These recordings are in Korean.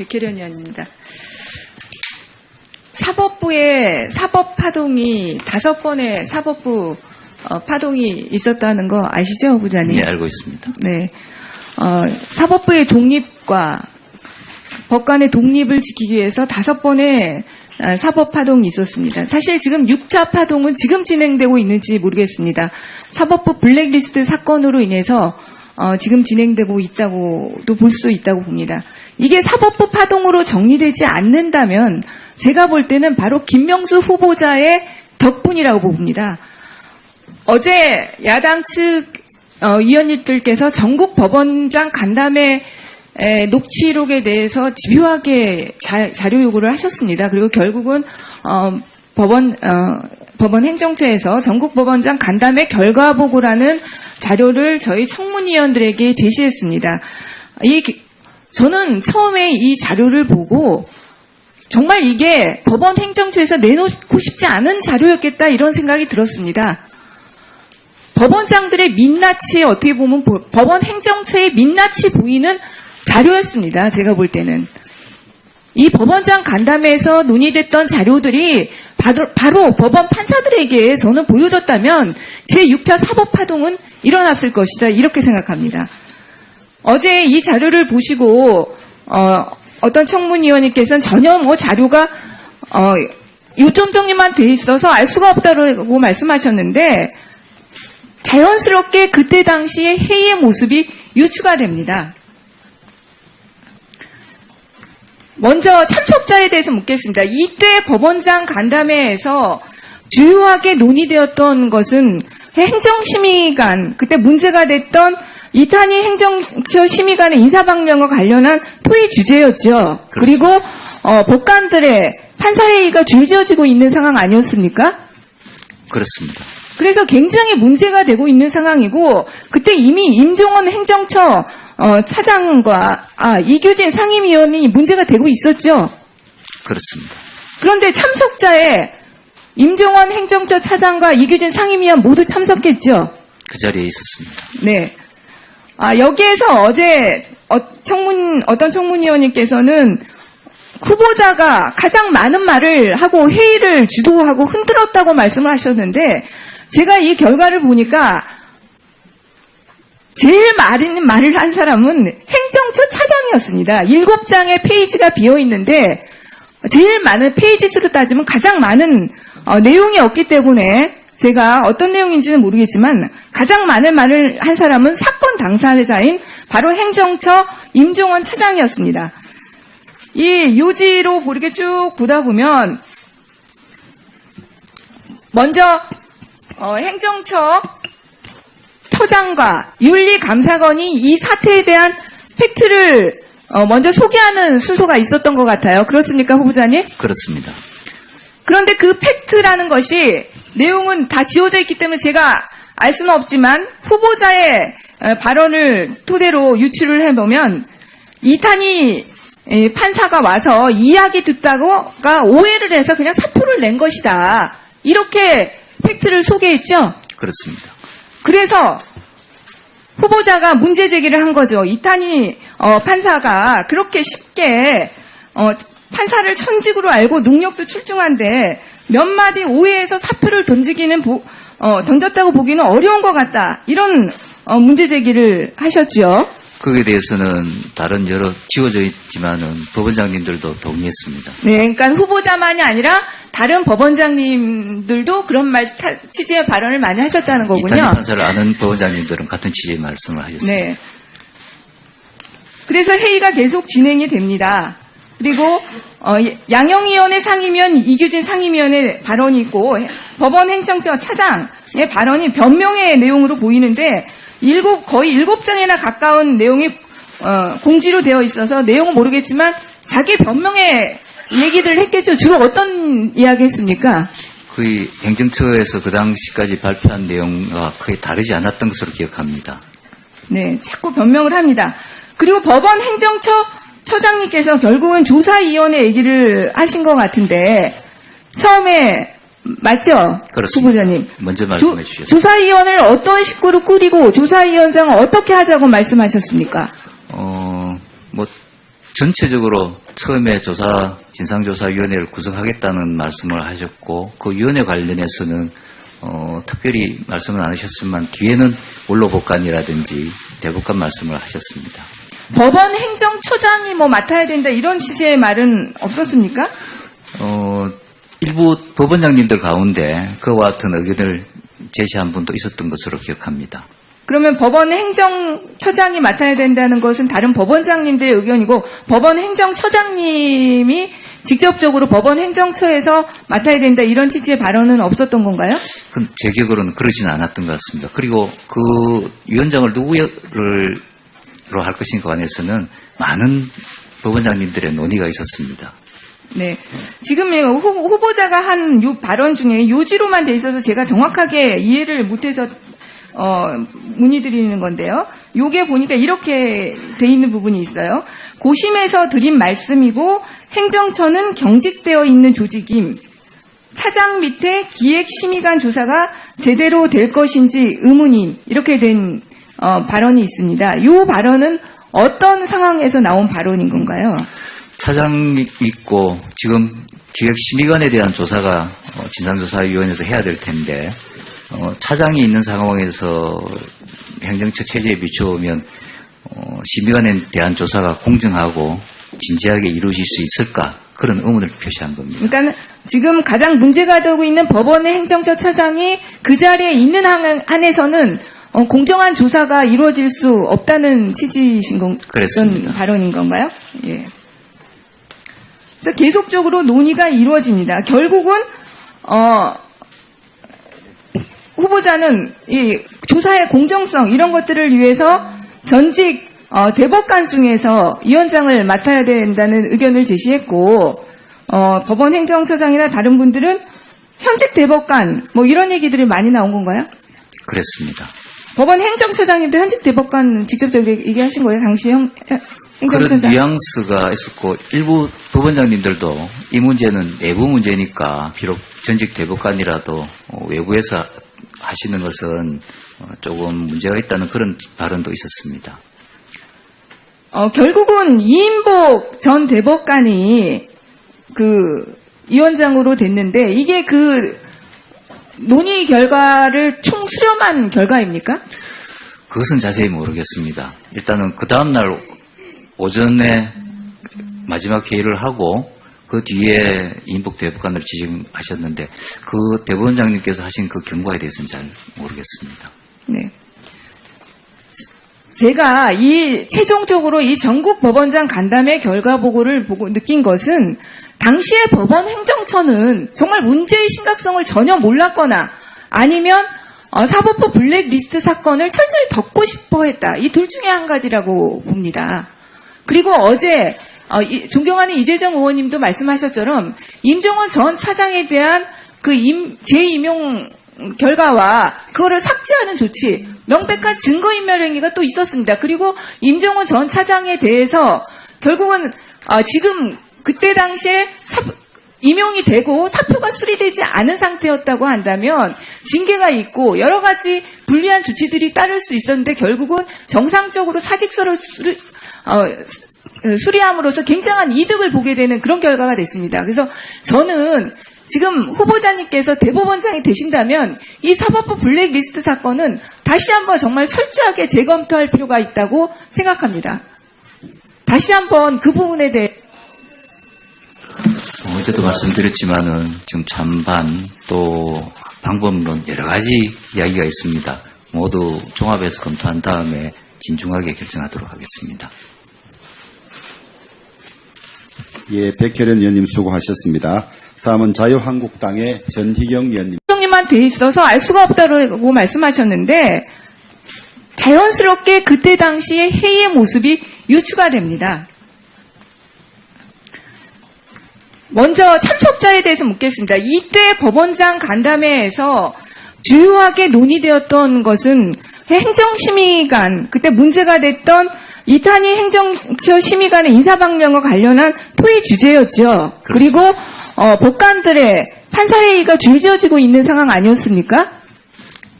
백혜련 의원입니다. 사법부의 사법 파동이 5번의 사법부 파동이 있었다는 거 아시죠, 후보자님? 네, 알고 있습니다. 네. 사법부의 독립과 법관의 독립을 지키기 위해서 5번의 사법 파동이 있었습니다. 사실 지금 6차 파동은 지금 진행되고 있는지 모르겠습니다. 사법부 블랙리스트 사건으로 인해서 지금 진행되고 있다고도 볼 수 있다고 봅니다. 이게 사법부 파동으로 정리되지 않는다면 제가 볼 때는 바로 김명수 후보자의 덕분이라고 봅니다. 어제 야당 측 위원님들께서 전국 법원장 간담회 녹취록에 대해서 집요하게 자료 요구를 하셨습니다. 그리고 결국은 법원 행정처에서 전국 법원장 간담회 결과 보고라는 자료를 저희 청문위원들에게 제시했습니다. 저는 처음에 이 자료를 보고 정말 이게 법원 행정처에서 내놓고 싶지 않은 자료였겠다 이런 생각이 들었습니다. 법원장들의 민낯이 어떻게 보면 법원 행정처의 민낯이 보이는 자료였습니다. 제가 볼 때는. 이 법원장 간담회에서 논의됐던 자료들이 바로 법원 판사들에게 저는 보여졌다면 제6차 사법파동은 일어났을 것이다. 이렇게 생각합니다. 어제 이 자료를 보시고 어떤 청문위원님께서는 전혀 자료가 요점 정리만 돼 있어서 알 수가 없다고 말씀하셨는데 자연스럽게 그때 당시의 회의의 모습이 유추가 됩니다. 먼저 참석자에 대해서 묻겠습니다. 이때 법원장 간담회에서 주요하게 논의되었던 것은 행정심의관, 그때 문제가 됐던 이탄희 행정처 심의관의 인사방향과 관련한 토의 주제였죠. 그리고 법관들의 판사회의가 줄지어지고 있는 상황 아니었습니까? 그렇습니다. 그래서 굉장히 문제가 되고 있는 상황이고 그때 이미 임종원 행정처 차장과 이규진 상임위원이 문제가 되고 있었죠. 그렇습니다. 그런데 참석자에 임종원 행정처 차장과 이규진 상임위원 모두 참석했죠. 그 자리에 있었습니다. 네. 여기에서 어제 어떤 청문위원님께서는 후보자가 가장 많은 말을 하고 회의를 주도하고 흔들었다고 말씀을 하셨는데 제가 이 결과를 보니까 제일 많은 말을 한 사람은 행정처 차장이었습니다. 7장의 페이지가 비어있는데 제일 많은 페이지 수로 따지면 가장 많은 내용이 없기 때문에 제가 어떤 내용인지는 모르겠지만 가장 많은 말을 한 사람은 사건 당사자인 바로 행정처 임종원 차장이었습니다. 이 요지로 이렇게 쭉 보다 보면 먼저 행정처 처장과 윤리감사관이 이 사태에 대한 팩트를 먼저 소개하는 순서가 있었던 것 같아요. 그렇습니까, 후보자님? 그렇습니다. 그런데 그 팩트라는 것이 내용은 다 지워져 있기 때문에 제가 알 수는 없지만 후보자의 발언을 토대로 유추를 해보면 이탄희 판사가 와서 이야기 듣다가 오해를 해서 그냥 사표를 낸 것이다. 이렇게 팩트를 소개했죠? 그렇습니다. 그래서 후보자가 문제 제기를 한 거죠. 이탄희 판사가 그렇게 쉽게 판사를 천직으로 알고 능력도 출중한데 몇 마디 오해해서 사표를 던졌다고 보기는 어려운 것 같다. 이런 문제 제기를 하셨죠. 거기에 대해서는 다른 여러 지워져 있지만은 법원장님들도 동의했습니다. 네, 그러니까 후보자만이 아니라 다른 법원장님들도 그런 취지의 발언을 많이 하셨다는 거군요. 이탄희 판사를 아는 법원장님들은 같은 취지의 말씀을 하셨습니다. 네. 그래서 회의가 계속 진행이 됩니다. 그리고 양형위원회 상임위원 이규진 상임위원의 발언이 있고 법원 행정처 차장의 발언이 변명의 내용으로 보이는데 거의 7장이나 가까운 내용이 공지로 되어 있어서 내용은 모르겠지만 자기 변명의 얘기들을 했겠죠. 주로 어떤 이야기 했습니까? 거의 행정처에서 그 당시까지 발표한 내용과 거의 다르지 않았던 것으로 기억합니다. 네, 자꾸 변명을 합니다. 그리고 법원 행정처 처장님께서 결국은 조사위원회 얘기를 하신 것 같은데 처음에 맞죠? 그렇습니다. 후보자님. 먼저 말씀해 주셨습니다. 조사위원을 어떤 식구로 꾸리고 조사위원장을 어떻게 하자고 말씀하셨습니까? 전체적으로 처음에 진상조사위원회를 구성하겠다는 말씀을 하셨고, 그 위원회 관련해서는 특별히 말씀은 안 하셨지만 뒤에는 원로법관이라든지 대법관 말씀을 하셨습니다. 법원 행정처장이 뭐 맡아야 된다 이런 취지의 말은 없었습니까? 일부 법원장님들 가운데 그와 같은 의견을 제시한 분도 있었던 것으로 기억합니다. 그러면 법원 행정처장이 맡아야 된다는 것은 다른 법원장님들의 의견이고 법원 행정처장님이 직접적으로 법원 행정처에서 맡아야 된다 이런 취지의 발언은 없었던 건가요? 제 기억으로는 그러지는 않았던 것 같습니다. 그리고 그 위원장을 누구로 할 것인가 관해서는 많은 법원장님들의 논의가 있었습니다. 네. 지금 후보자가 한 요 발언 중에 요지로만 돼 있어서 제가 정확하게 이해를 못해서 문의드리는 건데요. 요게 보니까 이렇게 돼 있는 부분이 있어요. 고심에서 드린 말씀이고 행정처는 경직되어 있는 조직임. 차장 밑에 기획심의관 조사가 제대로 될 것인지 의문임. 이렇게 된 발언이 있습니다. 요 발언은 어떤 상황에서 나온 발언인 건가요? 차장이 있고 지금 기획심의관에 대한 조사가 진상조사위원회에서 해야 될 텐데 차장이 있는 상황에서 행정처 체제에 비추면 심의관에 대한 조사가 공정하고 진지하게 이루어질 수 있을까 그런 의문을 표시한 겁니다. 그러니까 지금 가장 문제가 되고 있는 법원의 행정처 차장이 그 자리에 있는 한에서는 공정한 조사가 이루어질 수 없다는 취지이신 그랬습니다. 발언인 건가요? 예. 그래서 계속적으로 논의가 이루어집니다. 결국은 후보자는 이 조사의 공정성 이런 것들을 위해서 전직 대법관 중에서 위원장을 맡아야 된다는 의견을 제시했고 법원 행정처장이나 다른 분들은 현직 대법관 뭐 이런 얘기들이 많이 나온 건가요? 그랬습니다. 법원 행정처장님도 현직 대법관 직접적으로 얘기하신 거예요? 당시 행정처장. 그런 뉘앙스가 있었고 일부 법원장님들도 이 문제는 내부 문제니까 비록 전직 대법관이라도 외부에서 하시는 것은 조금 문제가 있다는 그런 발언도 있었습니다. 결국은 이인복 전 대법관이 그 위원장으로 됐는데 이게 그 논의 결과를 총 수렴한 결과입니까? 그것은 자세히 모르겠습니다. 일단은 그 다음날 오전에 마지막 회의를 하고 그 뒤에 이인복 대법관을 지정하셨는데 그 대법원장님께서 하신 그 경과에 대해서는 잘 모르겠습니다. 네. 제가 최종적으로 이 전국 법원장 간담회 결과 보고를 보고 느낀 것은 당시의 법원 행정처는 정말 문제의 심각성을 전혀 몰랐거나 아니면 사법부 블랙리스트 사건을 철저히 덮고 싶어 했다. 이 둘 중에 한 가지라고 봅니다. 그리고 어제 존경하는 이재정 의원님도 말씀하셨처럼 임종원 전 차장에 대한 그 재임용 결과와 그거를 삭제하는 조치, 명백한 증거인멸 행위가 또 있었습니다. 그리고 임종원 전 차장에 대해서 결국은 지금 그때 당시에 임용이 되고 사표가 수리되지 않은 상태였다고 한다면 징계가 있고 여러 가지 불리한 조치들이 따를 수 있었는데 결국은 정상적으로 사직서를 수리함으로써 굉장한 이득을 보게 되는 그런 결과가 됐습니다. 그래서 저는 지금 후보자님께서 대법원장이 되신다면 이 사법부 블랙리스트 사건은 다시 한번 정말 철저하게 재검토할 필요가 있다고 생각합니다. 다시 한번 그 부분에 대해 어제도 말씀드렸지만은 지금 찬반 또 방법론 여러 가지 이야기가 있습니다. 모두 종합해서 검토한 다음에 진중하게 결정하도록 하겠습니다. 예, 백혜련 의원님 수고하셨습니다. 다음은 자유한국당의 전희경 의원님. 대통령님한테 있어서 알 수가 없다고 말씀하셨는데 자연스럽게 그때 당시의 회의의 모습이 유추가 됩니다. 먼저 참석자에 대해서 묻겠습니다. 이때 법원장 간담회에서 주요하게 논의되었던 것은 행정심의관, 그때 문제가 됐던 이탄희 행정처 심의관의 인사방향과 관련한 토의 주제였죠. 그리고 법관들의 판사회의가 줄지어지고 있는 상황 아니었습니까?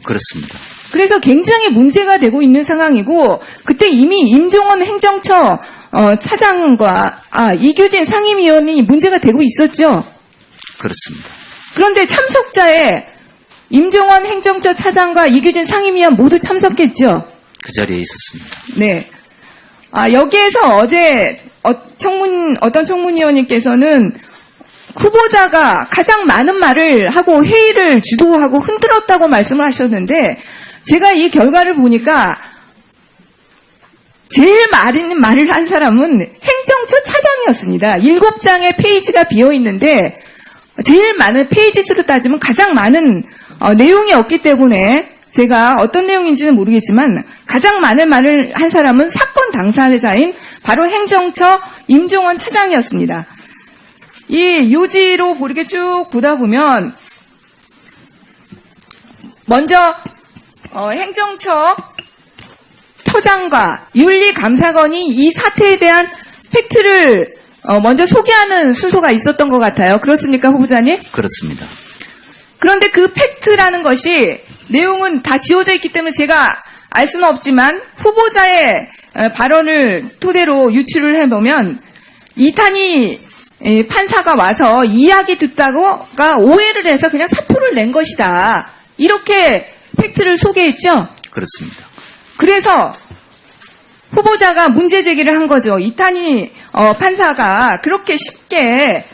그렇습니다. 그래서 굉장히 문제가 되고 있는 상황이고 그때 이미 임종원 행정처 차장과 이규진 상임위원이 문제가 되고 있었죠. 그렇습니다. 그런데 참석자에 임종원 행정처 차장과 이규진 상임위원 모두 참석했죠. 그 자리에 있었습니다. 네. 여기에서 어제 어떤 청문위원님께서는 후보자가 가장 많은 말을 하고 회의를 주도하고 흔들었다고 말씀을 하셨는데 제가 이 결과를 보니까 제일 많은 말을 한 사람은 행정처 차장이었습니다. 7장의 페이지가 비어 있는데 제일 많은 페이지 수로 따지면 가장 많은 내용이 없기 때문에 제가 어떤 내용인지는 모르겠지만 가장 많은 말을 한 사람은 사건 당사자인 바로 행정처 임종원 차장이었습니다. 이 요지로 이렇게 쭉 보다 보면 먼저 행정처 처장과 윤리감사관이 이 사태에 대한 팩트를 먼저 소개하는 순서가 있었던 것 같아요. 그렇습니까, 후보자님? 그렇습니다. 그런데 그 팩트라는 것이 내용은 다 지워져 있기 때문에 제가 알 수는 없지만 후보자의 발언을 토대로 유추를 해보면 이탄희 판사가 와서 이야기 듣다가 오해를 해서 그냥 사표를 낸 것이다. 이렇게 팩트를 소개했죠. 그렇습니다. 그래서 후보자가 문제 제기를 한 거죠. 이탄희 판사가 그렇게 쉽게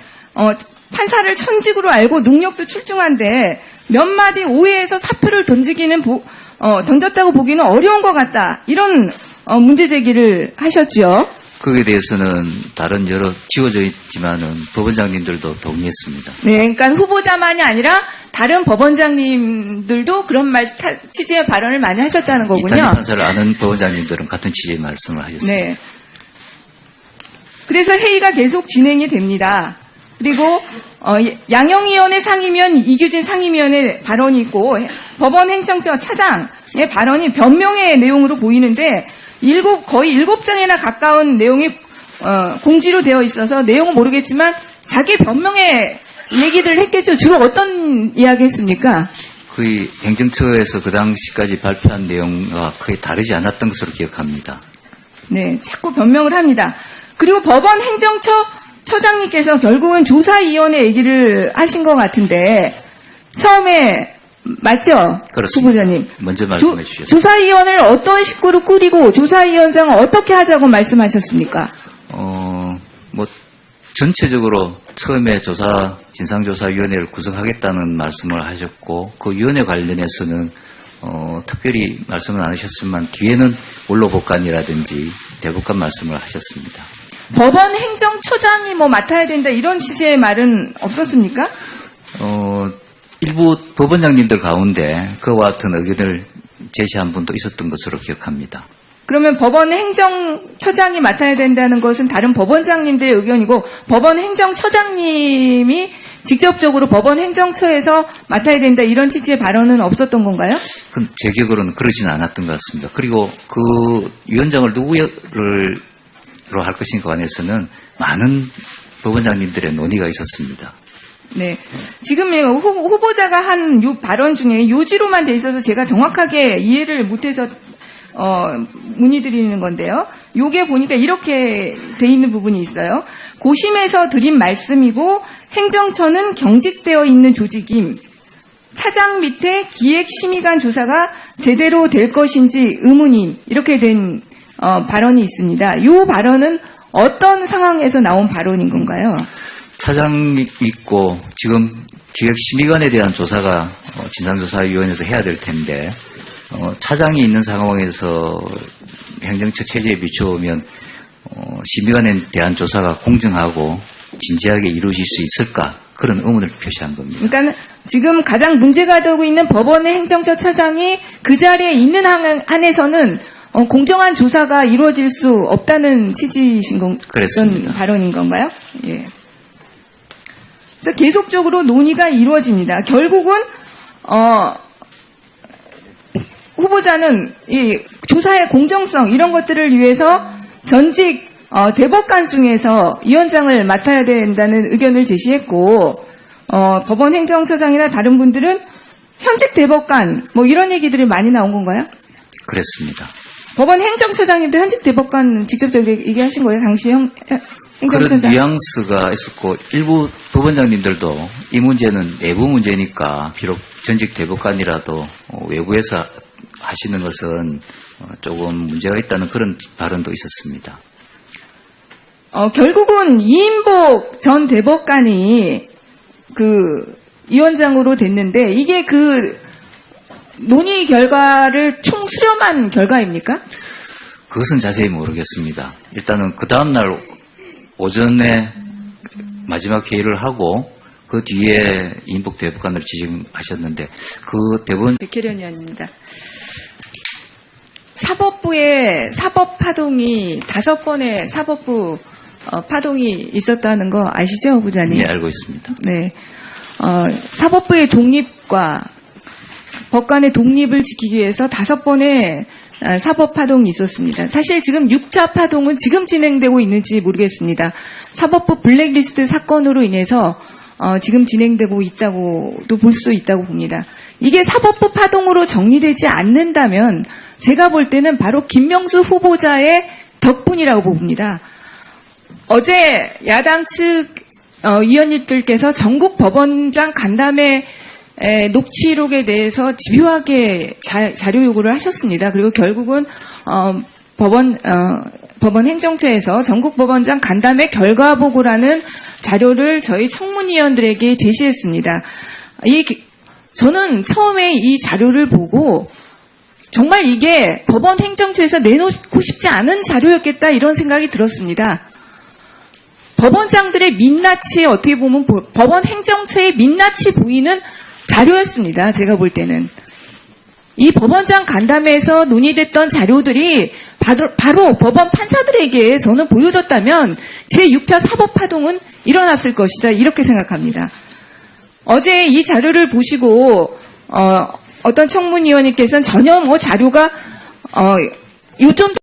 판사를 천직으로 알고 능력도 출중한데 몇 마디 오해해서 사표를 던졌다고 보기는 어려운 것 같다. 이런 문제 제기를 하셨죠. 거기에 대해서는 다른 여러 지워져 있지만은 법원장님들도 동의했습니다. 네, 그러니까 후보자만이 아니라 다른 법원장님들도 그런 취지의 발언을 많이 하셨다는 거군요. 이탄희 판사를 아는 법원장님들은 같은 취지의 말씀을 하셨습니다. 네. 그래서 회의가 계속 진행이 됩니다. 그리고 양형위원회 상임위원 이규진 상임위원의 발언이 있고 법원 행정처 차장의 발언이 변명의 내용으로 보이는데 거의 7장에나 가까운 내용이 공지로 되어 있어서 내용은 모르겠지만 자기 변명의 얘기들을 했겠죠. 주로 어떤 이야기 했습니까? 거의 행정처에서 그 당시까지 발표한 내용과 거의 다르지 않았던 것으로 기억합니다. 네, 자꾸 변명을 합니다. 그리고 법원 행정처 처장님께서 결국은 조사위원회 얘기를 하신 것 같은데 처음에 맞죠? 그렇습니다. 후보자님. 먼저 말씀해 주셨습니다. 조사위원회를 어떤 식구로 꾸리고 조사위원장을 어떻게 하자고 말씀하셨습니까? 전체적으로 처음에 진상조사위원회를 구성하겠다는 말씀을 하셨고 그 위원회 관련해서는 특별히 말씀은 안 하셨지만 뒤에는 원로복관이라든지 대법관 말씀을 하셨습니다. 법원 행정처장이 맡아야 된다 이런 취지의 말은 없었습니까? 일부 법원장님들 가운데 그와 같은 의견을 제시한 분도 있었던 것으로 기억합니다. 그러면 법원 행정처장이 맡아야 된다는 것은 다른 법원장님들의 의견이고 법원 행정처장님이 직접적으로 법원 행정처에서 맡아야 된다 이런 취지의 발언은 없었던 건가요? 제 기억으로는 그러진 않았던 것 같습니다. 그리고 그 위원장을 누구로 할 것인가 관해서는 많은 법원장님들의 논의가 있었습니다. 네. 지금 후보자가 한 요 발언 중에 요지로만 돼 있어서 제가 정확하게 이해를 못해서 문의드리는 건데요. 요게 보니까 이렇게 돼 있는 부분이 있어요. 고심에서 드린 말씀이고 행정처는 경직되어 있는 조직임. 차장 밑에 기획심의관 조사가 제대로 될 것인지 의문임. 이렇게 된 발언이 있습니다. 요 발언은 어떤 상황에서 나온 발언인 건가요? 차장이 있고 지금 기획심의관에 대한 조사가 진상조사위원회에서 해야 될 텐데 차장이 있는 상황에서 행정처 체제에 비추면 심의관에 대한 조사가 공정하고 진지하게 이루어질 수 있을까 그런 의문을 표시한 겁니다. 그러니까 지금 가장 문제가 되고 있는 법원의 행정처 차장이 그 자리에 있는 한에서는 공정한 조사가 이루어질 수 없다는 취지이신 그랬습니다. 발언인 건가요? 예. 그래서 계속적으로 논의가 이루어집니다. 결국은 후보자는 이 조사의 공정성 이런 것들을 위해서 전직 대법관 중에서 위원장을 맡아야 된다는 의견을 제시했고 법원 행정처장이나 다른 분들은 현직 대법관 이런 얘기들이 많이 나온 건가요? 그랬습니다. 법원 행정처장님도 현직 대법관 직접적으로 얘기하신 거예요? 당시 행정처장. 그런 뉘앙스가 있었고 일부 법원장님들도 이 문제는 내부 문제니까 비록 전직 대법관이라도 외부에서 하시는 것은 조금 문제가 있다는 그런 발언도 있었습니다. 결국은 이인복 전 대법관이 위원장으로 됐는데 이게 논의 결과를 총 수렴한 결과입니까? 그것은 자세히 모르겠습니다. 일단은 그 다음날 오전에 마지막 회의를 하고 그 뒤에 이인복 대법관을 지정하셨는데 그 대법원 백혜련 의원입니다. 사법부의 사법 파동이 5번의 사법부 파동이 있었다는 거 아시죠, 후보자님? 네, 알고 있습니다. 네. 사법부의 독립과 법관의 독립을 지키기 위해서 5번의 사법 파동이 있었습니다. 사실 지금 6차 파동은 지금 진행되고 있는지 모르겠습니다. 사법부 블랙리스트 사건으로 인해서 지금 진행되고 있다고도 볼 수 있다고 봅니다. 이게 사법부 파동으로 정리되지 않는다면 제가 볼 때는 바로 김명수 후보자의 덕분이라고 봅니다. 어제 야당 측 위원님들께서 전국 법원장 간담회 녹취록에 대해서 집요하게 자료 요구를 하셨습니다. 그리고 결국은 법원 행정처에서 전국 법원장 간담회 결과 보고라는 자료를 저희 청문위원들에게 제시했습니다. 저는 처음에 이 자료를 보고 정말 이게 법원 행정처에서 내놓고 싶지 않은 자료였겠다 이런 생각이 들었습니다. 법원장들의 민낯이 어떻게 보면 법원 행정처의 민낯이 보이는 자료였습니다. 제가 볼 때는. 이 법원장 간담회에서 논의됐던 자료들이 바로 법원 판사들에게 저는 보여줬다면 제6차 사법파동은 일어났을 것이다. 이렇게 생각합니다. 어제 이 자료를 보시고 어떤 청문위원님께서는 전혀 자료가 요점